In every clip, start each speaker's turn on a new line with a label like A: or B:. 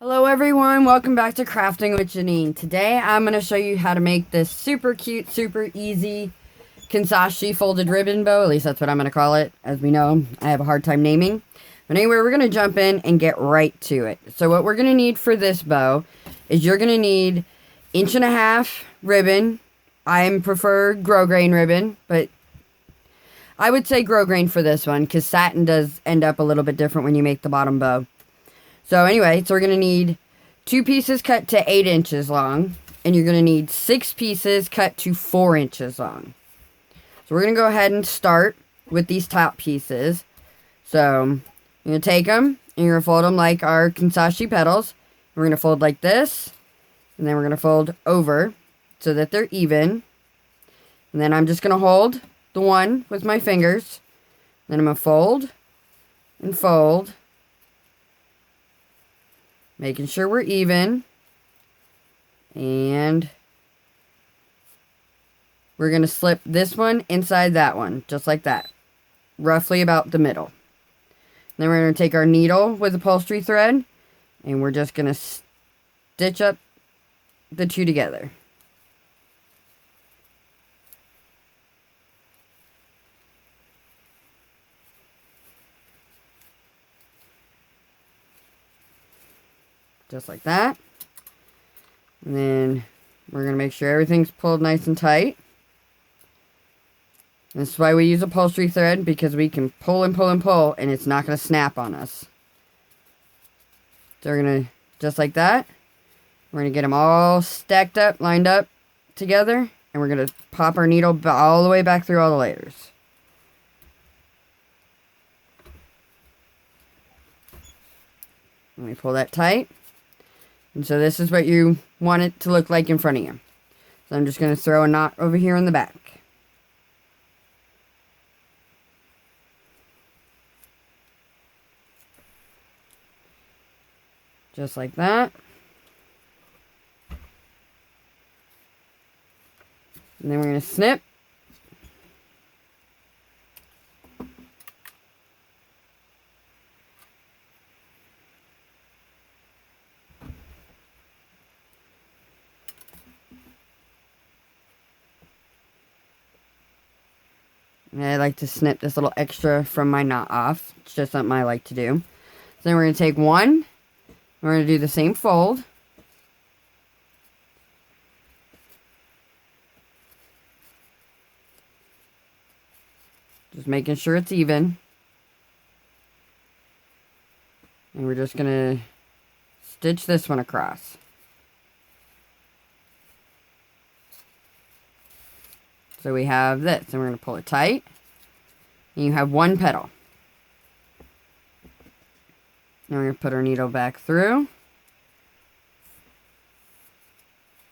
A: Hello everyone, welcome back to Crafting with Jeanine. Today I'm going to show you how to make this super cute, super easy Kanzashi Folded Ribbon Bow. At least that's what I'm going to call it. As we know, I have a hard time naming. But anyway, we're going to jump in and get right to it. So what we're going to need for this bow is you're going to need 1.5 inch ribbon. I prefer grosgrain ribbon, but I would say grosgrain for this one because satin does end up a little bit different when you make the bottom bow. So anyway, so we're going to need 2 pieces cut to 8 inches long. And you're going to need 6 pieces cut to 4 inches long. So we're going to go ahead and start with these top pieces. So you're going to take them and you're going to fold them like our Kanzashi petals. We're going to fold like this. And then we're going to fold over so that they're even. And then I'm just going to hold the one with my fingers. Then I'm going to fold and fold. Making sure we're even. And we're going to slip this one inside that one. Just like that. Roughly about the middle. Then we're going to take our needle with upholstery thread. And we're just going to stitch up the two together. Just like that. And then we're going to make sure everything's pulled nice and tight. This is why we use upholstery thread, because we can pull and pull and pull and it's not going to snap on us. So we're going to, just like that, we're going to get them all stacked up, lined up together, and we're going to pop our needle all the way back through all the layers. Let me pull that tight. And so this is what you want it to look like in front of you. So I'm just going to throw a knot over here in the back. Just like that. And then we're going to snip. And I like to snip this little extra from my knot off. It's just something I like to do. So then we're going to take one. We're going to do the same fold. Just making sure it's even. And we're just going to stitch this one across. So we have this, and we're going to pull it tight. And you have one petal. Now we're going to put our needle back through.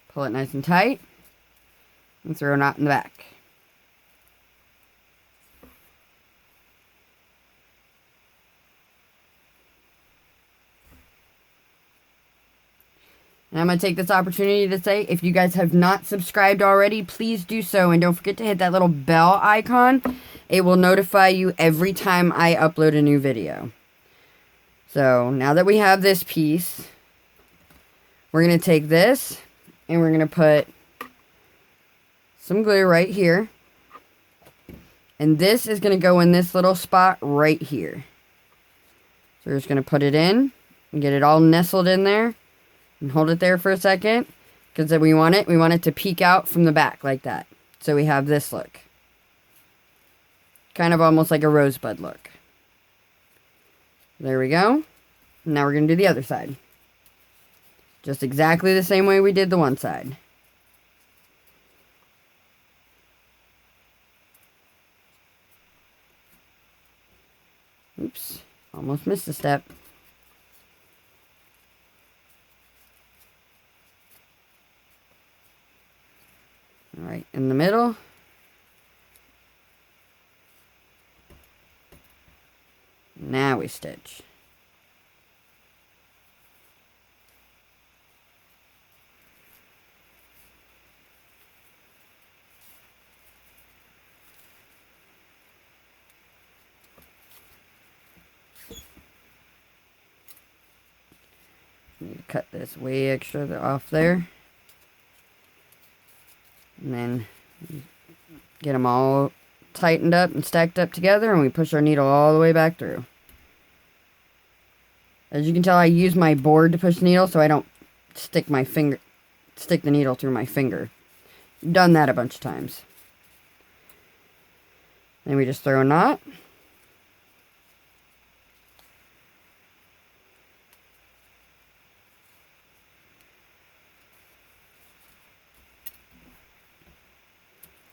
A: Pull it nice and tight. And throw a knot in the back. And I'm going to take this opportunity to say, if you guys have not subscribed already, please do so. And don't forget to hit that little bell icon. It will notify you every time I upload a new video. So, now that we have this piece, we're going to take this and we're going to put some glue right here. And this is going to go in this little spot right here. So, we're just going to put it in and get it all nestled in there. And hold it there for a second, because then we want it to peek out from the back like that. So we have this look. Kind of almost like a rosebud look. There we go. Now we're going to do the other side. Just exactly the same way we did the one side. Oops, almost missed a step. Right in the middle. Now we stitch. Need to cut this way extra off there. And then get them all tightened up and stacked up together, and we push our needle all the way back through. As you can tell, I use my board to push the needle so I don't stick the needle through my finger. Done that a bunch of times. Then we just throw a knot.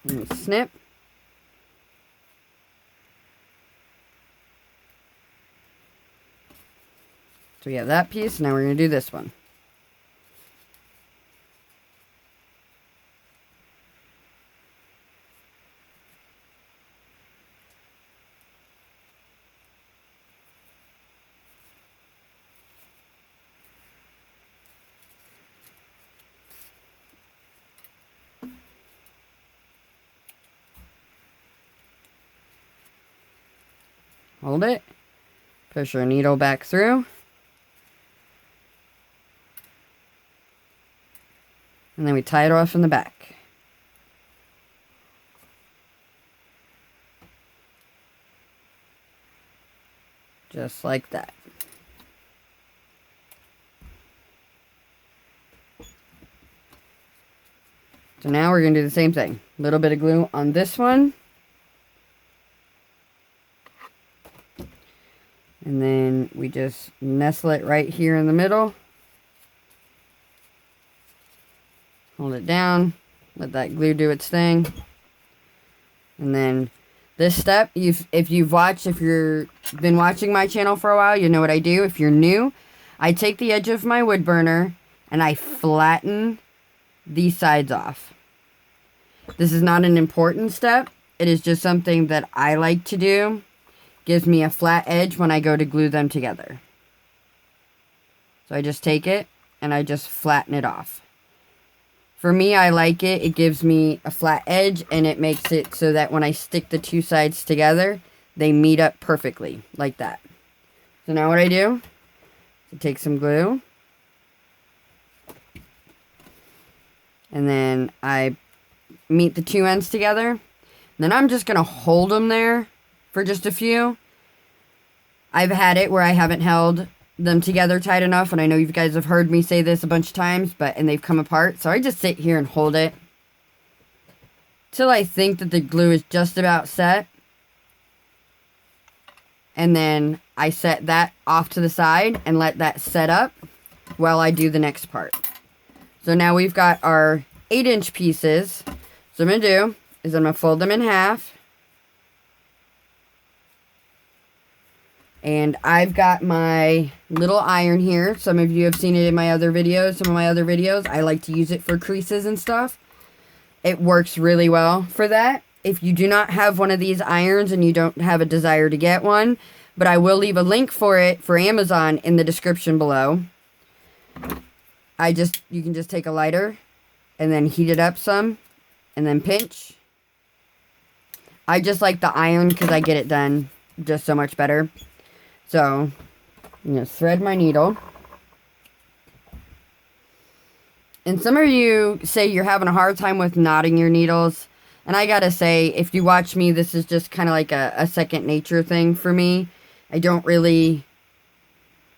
A: And we snip. So we have that piece. Now we're going to do this one. Hold it. Push our needle back through. And then we tie it off in the back. Just like that. So now we're going to do the same thing. A little bit of glue on this one. And then we just nestle it right here in the middle. Hold it down. Let that glue do its thing. And then this step, if you've been watching my channel for a while, you know what I do. If you're new, I take the edge of my wood burner and I flatten these sides off. This is not an important step. It is just something that I like to do. Gives me a flat edge when I go to glue them together. So I just take it and I just flatten it off. For me, I like it. It gives me a flat edge and it makes it so that when I stick the two sides together, they meet up perfectly like that. So now what I do is take some glue and then I meet the two ends together. And then I'm just going to hold them there for just a few. I've had it where I haven't held them together tight enough, and I know you guys have heard me say this a bunch of times, and they've come apart. So I just sit here and hold it till I think that the glue is just about set. And then I set that off to the side and let that set up while I do the next part. So now we've got our 8-inch pieces. So what I'm going to do is I'm going to fold them in half. And I've got my little iron here. Some of you have seen it in my other videos. Some of my other videos, I like to use it for creases and stuff. It works really well for that. If you do not have one of these irons and you don't have a desire to get one, but I will leave a link for it for Amazon in the description below. You can just take a lighter and then heat it up some and then pinch. I just like the iron because I get it done just so much better. So, I'm going to thread my needle. And some of you say you're having a hard time with knotting your needles. And I gotta say, if you watch me, this is just kind of like a second nature thing for me. I don't really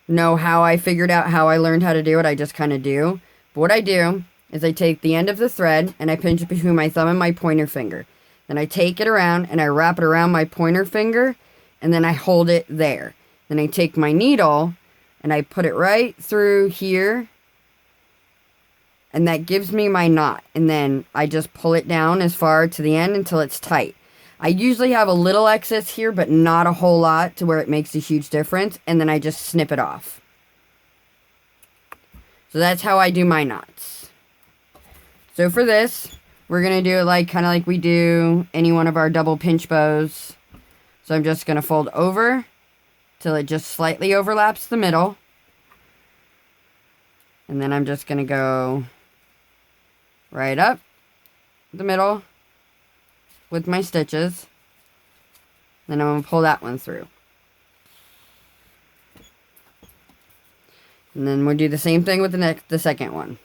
A: know how I figured out how I learned how to do it. I just kind of do. But what I do is I take the end of the thread and I pinch it between my thumb and my pointer finger. Then I take it around and I wrap it around my pointer finger. And then I hold it there. Then I take my needle and I put it right through here. And that gives me my knot. And then I just pull it down as far to the end until it's tight. I usually have a little excess here, but not a whole lot to where it makes a huge difference. And then I just snip it off. So that's how I do my knots. So for this, we're going to do it kind of like we do any one of our double pinch bows. So I'm just going to fold over till it just slightly overlaps the middle. And then I'm just going to go right up the middle with my stitches. Then I'm going to pull that one through. And then we'll do the same thing with the second one.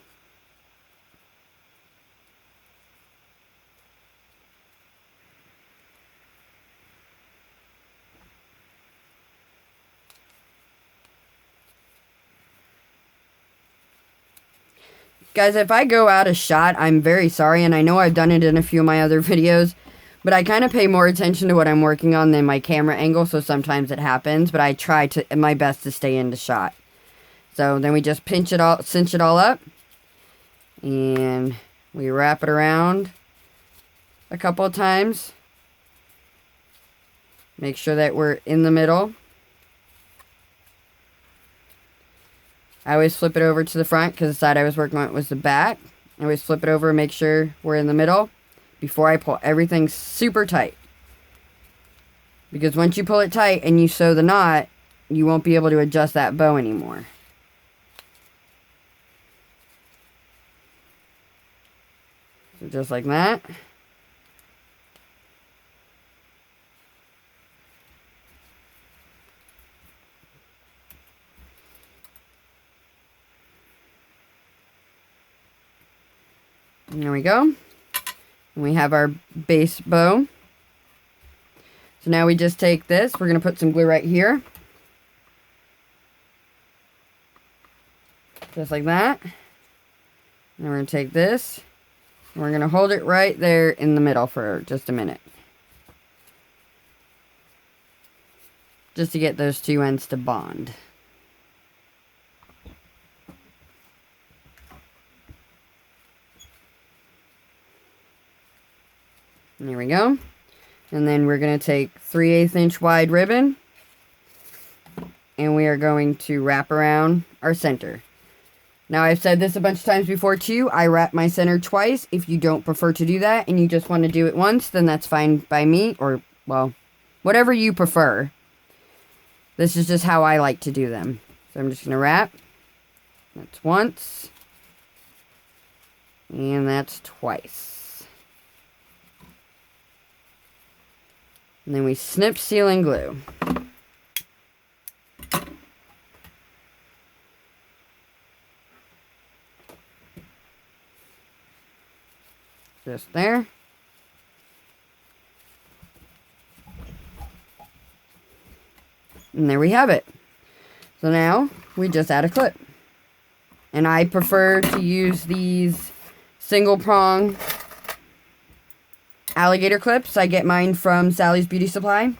A: Guys, if I go out of shot, I'm very sorry, and I know I've done it in a few of my other videos, but I kind of pay more attention to what I'm working on than my camera angle, so sometimes it happens, but I try my best to stay into shot. So then we just cinch it all up, and we wrap it around a couple of times. Make sure that we're in the middle. I always flip it over to the front because the side I was working on was the back. I always flip it over and make sure we're in the middle before I pull everything super tight. Because once you pull it tight and you sew the knot, you won't be able to adjust that bow anymore. So just like that. And there we go. And we have our base bow. So now we just take this. We're going to put some glue right here. Just like that. And we're going to take this. And we're going to hold it right there in the middle for just a minute. Just to get those two ends to bond. And there we go. And then we're going to take 3/8 inch wide ribbon. And we are going to wrap around our center. Now, I've said this a bunch of times before too. I wrap my center twice. If you don't prefer to do that and you just want to do it once, then that's fine by me. Or, well, whatever you prefer. This is just how I like to do them. So I'm just going to wrap. That's once. And that's twice. And then we snip, seal, and glue. Just there. And there we have it. So now we just add a clip. And I prefer to use these single prong alligator clips. I get mine from Sally's Beauty Supply.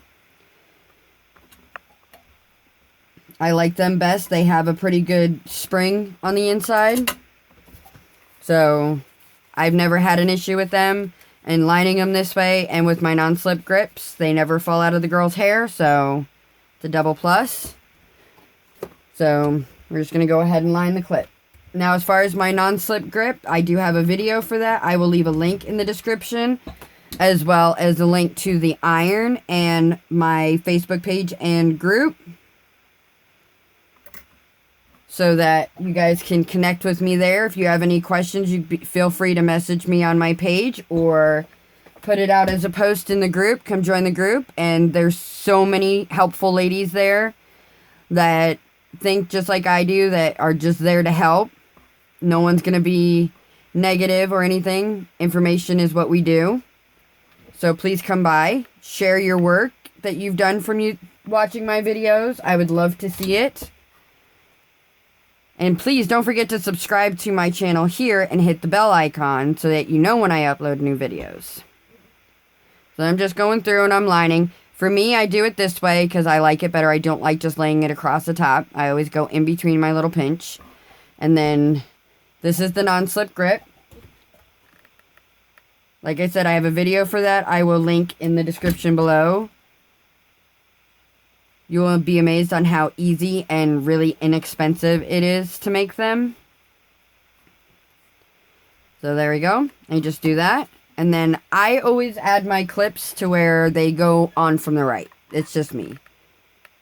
A: I like them best. They have a pretty good spring on the inside. So I've never had an issue with them. And lining them this way and with my non-slip grips, they never fall out of the girl's hair. So it's a double plus. So we're just going to go ahead and line the clip. Now, as far as my non-slip grip, I do have a video for that. I will leave a link in the description, as well as a link to the iron and my Facebook page and group, so that you guys can connect with me there. If you have any questions, feel free to message me on my page or put it out as a post in the group. Come join the group. And there's so many helpful ladies there that think just like I do, that are just there to help. No one's going to be negative or anything. Information is what we do. So please come by, share your work that you've done from watching my videos. I would love to see it. And please don't forget to subscribe to my channel here and hit the bell icon so that you know when I upload new videos. So I'm just going through and I'm lining. For me, I do it this way because I like it better. I don't like just laying it across the top. I always go in between my little pinch. And then this is the non-slip grip. Like I said, I have a video for that. I will link in the description below. You will be amazed on how easy and really inexpensive it is to make them. So there we go. I just do that. And then I always add my clips to where they go on from the right. It's just me.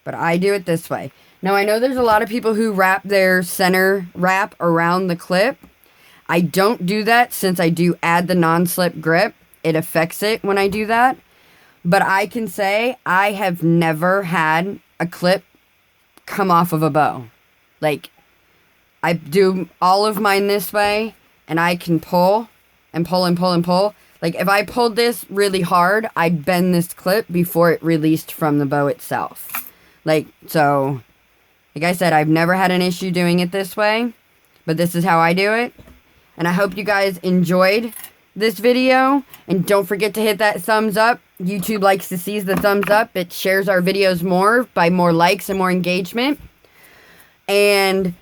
A: But I do it this way. Now, I know there's a lot of people who wrap their center wrap around the clip. I don't do that since I do add the non-slip grip. It affects it when I do that. But I can say I have never had a clip come off of a bow. Like, I do all of mine this way, and I can pull and pull and pull and pull. Like, if I pulled this really hard, I'd bend this clip before it released from the bow itself. Like, so, like I said, I've never had an issue doing it this way, but this is how I do it. And I hope you guys enjoyed this video, and don't forget to hit that thumbs up. YouTube likes to see the thumbs up. It shares our videos more by more likes and more engagement. And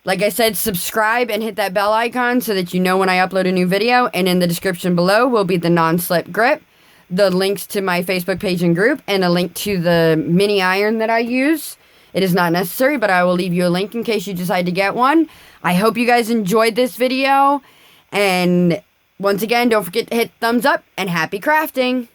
A: like I said, subscribe and hit that bell icon so that you know when I upload a new video. And in the description below will be the non-slip grip, the links to my Facebook page and group, and a link to the mini iron that I use. It is not necessary, but I will leave you a link in case you decide to get one. I hope you guys enjoyed this video, and once again, don't forget to hit thumbs up, and happy crafting!